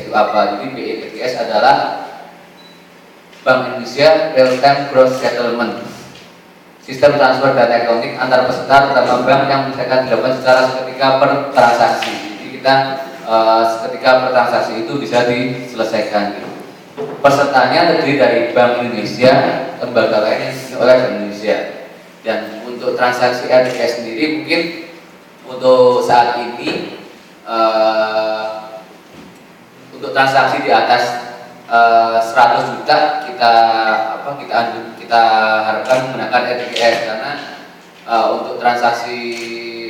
itu apa? Jadi BI-RTGS adalah Bank Indonesia Real Time Gross Settlement, sistem transfer data elektronik antar peserta terutama bank yang bisa dilakukan secara seketika per transaksi. Jadi kita seketika per transaksi itu bisa diselesaikan. Pesertanya terdiri dari Bank Indonesia, lembaga lain yang oleh Bank Indonesia. Dan untuk transaksi RTGS sendiri mungkin untuk saat ini untuk transaksi di atas 100 juta kita harapkan menggunakan RTGS karena untuk transaksi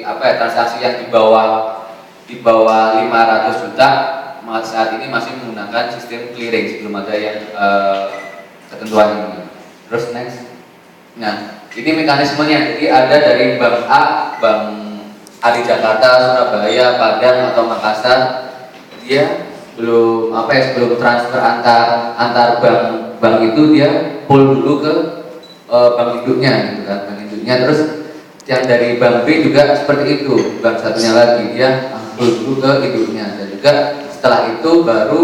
transaksi yang di bawah 500 juta saat ini masih menggunakan sistem clearing sebelum ada yang ketentuan ini. Terus next. Nah, ini mekanismenya. Jadi ada dari bank A, bank A di Jakarta, Surabaya, Padang atau Makassar. Dia sebelum transfer antar bank itu dia pull dulu ke bank induknya gitu kan, bank induknya. Terus yang dari bank B juga seperti itu, bank satunya lagi dia pull dulu ke induknya. Dan juga setelah itu baru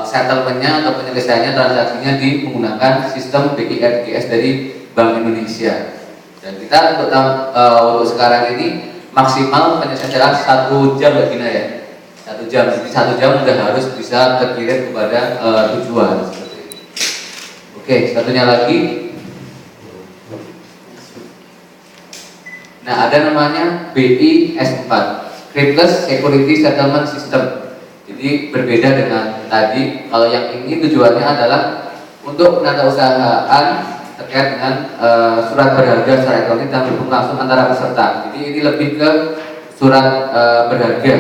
settlementnya atau penyelesaiannya transaksinya menggunakan sistem BI-RTGS dari Bank Indonesia. Dan kita untuk sekarang ini maksimal penyelesaian 1 jam begini ya. 1 jam, jadi 1 jam udah harus bisa terkirim kepada tujuan seperti ini. Oke, satunya lagi. Nah, ada namanya BIS4, Cryptless Security Settlement System. Jadi berbeda dengan tadi. Kalau yang ini tujuannya adalah untuk penatausahaan terkait dengan surat berharga secara elektronik dan berhubung langsung antara peserta. Jadi ini lebih ke surat berharga.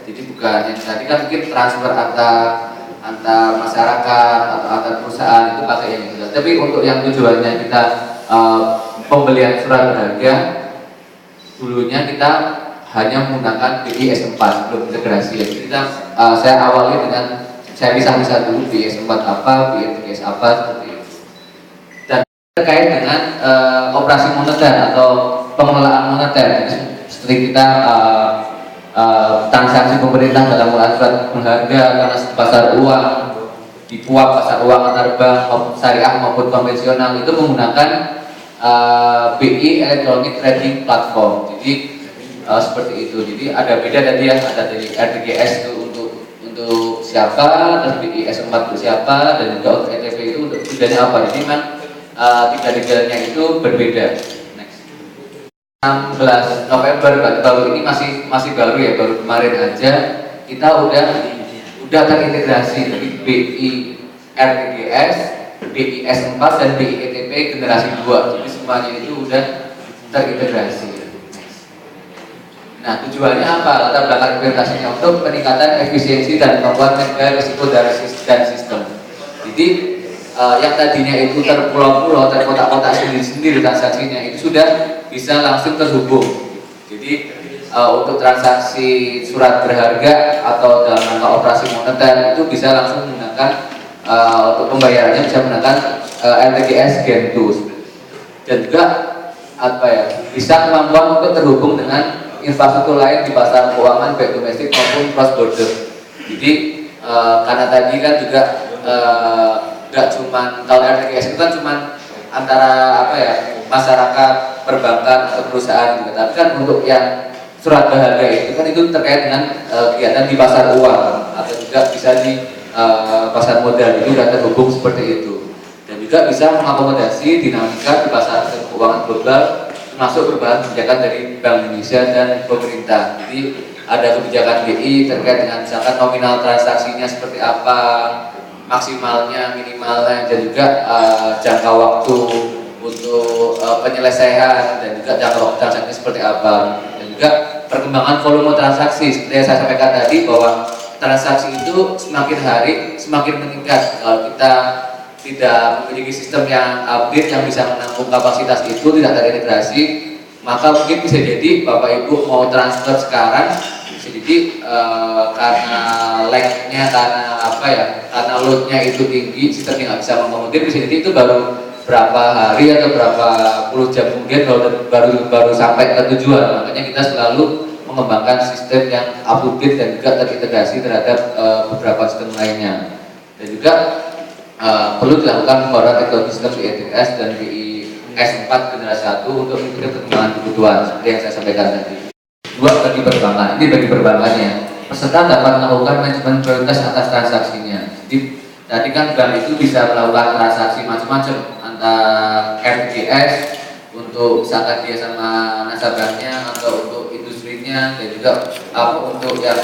Jadi bukan yang tadi kan mungkin transfer antar masyarakat atau antar perusahaan itu pakai yang itu. Tapi untuk yang tujuannya kita pembelian surat berharga, dulunya kita hanya menggunakan BIS4 belum integrasi. Jadi saya awali dengan saya bisa dulu BIS4 apa, BI-RTGS apa seperti itu. Dan terkait dengan operasi moneter atau pengelolaan moneter, seperti kita transaksi pemerintah dalam mengelola surat berharga karena pasar uang, dipuap pasar uang antar bank syariah maupun konvensional itu menggunakan BI Electronic Trading Platform. Jadi seperti itu. Jadi ada beda tadi ya, ada dari RTGS itu untuk siapa, dan BIS4 untuk siapa, dan juga untuk ETP itu untuk tujuannya apa. Jadi memang tiga-tiganya itu berbeda. Next. 16 November baru ini masih baru ya, baru kemarin aja kita udah terintegrasi dari BI RTGS, BIS4 dan BI ETP generasi 2. Jadi semuanya itu udah terintegrasi. Nah, tujuannya apa? Latar belakang implementasinya untuk peningkatan efisiensi dan kemampuan menjaga risiko dari sistem. Jadi yang tadinya itu terpulau-pulau, terkotak-kotak sendiri-sendiri transaksinya itu sudah bisa langsung terhubung. Jadi untuk transaksi surat berharga atau dalam rangka operasi moneter itu bisa langsung menggunakan untuk pembayarannya bisa menggunakan RTGS Gen 2. Dan juga bisa kemampuan untuk terhubung dengan infrastruktur lain di pasar keuangan baik domestik maupun cross border. Jadi karena tadi kan juga nggak cuma kalau RTGS itu kan cuma antara masyarakat, perbankan atau perusahaan gitu. Tapi kan untuk yang surat berharga itu kan itu terkait dengan kegiatan di pasar uang atau juga bisa di pasar modal, itu sudah terhubung seperti itu. Dan juga bisa mengakomodasi dinamika di pasar keuangan global, termasuk perubahan kebijakan dari Bank Indonesia dan pemerintah. Jadi ada kebijakan BI terkait dengan misalkan nominal transaksinya seperti apa, maksimalnya, minimalnya, dan juga jangka waktu untuk penyelesaian, dan juga jangka waktu transaksi seperti apa, dan juga perkembangan volume transaksi. Seperti yang saya sampaikan tadi bahwa transaksi itu semakin hari semakin meningkat. Kalau kita tidak memiliki sistem yang update yang bisa menampung kapasitas itu, tidak terintegrasi, maka mungkin bisa jadi Bapak Ibu mau transfer sekarang bisa jadi karena lag-nya, karena load-nya itu tinggi, sistemnya nggak bisa mengakomodir, bisa jadi itu baru berapa hari atau berapa puluh jam kemudian baru sampai ke tujuan. Makanya kita selalu mengembangkan sistem yang up-to-date dan juga terintegrasi terhadap beberapa sistem lainnya. Dan juga perlu dilakukan pembaruan teknologi sistem BITS dan BIS 4 generasi 1 untuk mengikuti perkembangan kebutuhan seperti yang saya sampaikan tadi. Dua, bagi perbankan. Ini bagi perbankannya. Peserta dapat melakukan manajemen prioritas atas transaksinya. Jadi tadi kan bank itu bisa melakukan transaksi macam-macam antara RTGS untuk misalkan dia sama nasabahnya atau untuk industrinya dan juga untuk yang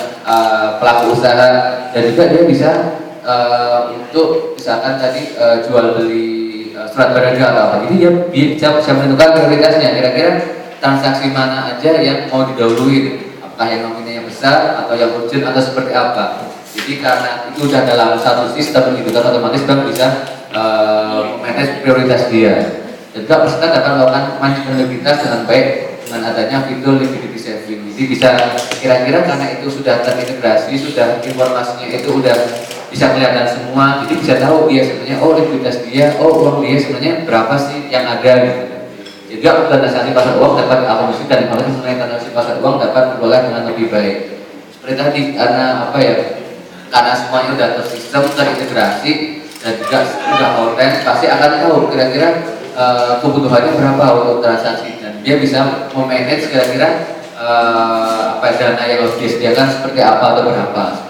pelaku usaha, dan juga dia bisa untuk misalkan tadi jual beli surat berharga atau apa. Jadi dia bisa menentukan prioritasnya, kira-kira transaksi mana aja yang mau didahului, apakah yang nominalnya besar atau yang urgent atau seperti apa. Jadi karena itu sudah dalam satu sistem gitu kan, otomatis bank bisa manage prioritas dia. Dan juga peserta dapat melakukan manajemen likuiditas dengan baik dengan adanya fitur liquidity saving. Jadi bisa kira-kira karena itu sudah terintegrasi, sudah informasinya itu udah bisa kelihatan semua, jadi bisa tahu dia sebenarnya likuiditas dia, uang dia sebenarnya berapa sih yang ada gitu. Juga transaksi pasar uang dapat diakomodasi dan mengenai transaksi pasar uang dapat dikelola dengan lebih baik. Seperti tadi karena karena semuanya sudah tersistem, terintegrasi dan juga sudah online, pasti akan tahu kira-kira kebutuhannya berapa untuk transaksi, dan dia bisa memanage kira-kira dana yang harus disediakan seperti apa atau berapa.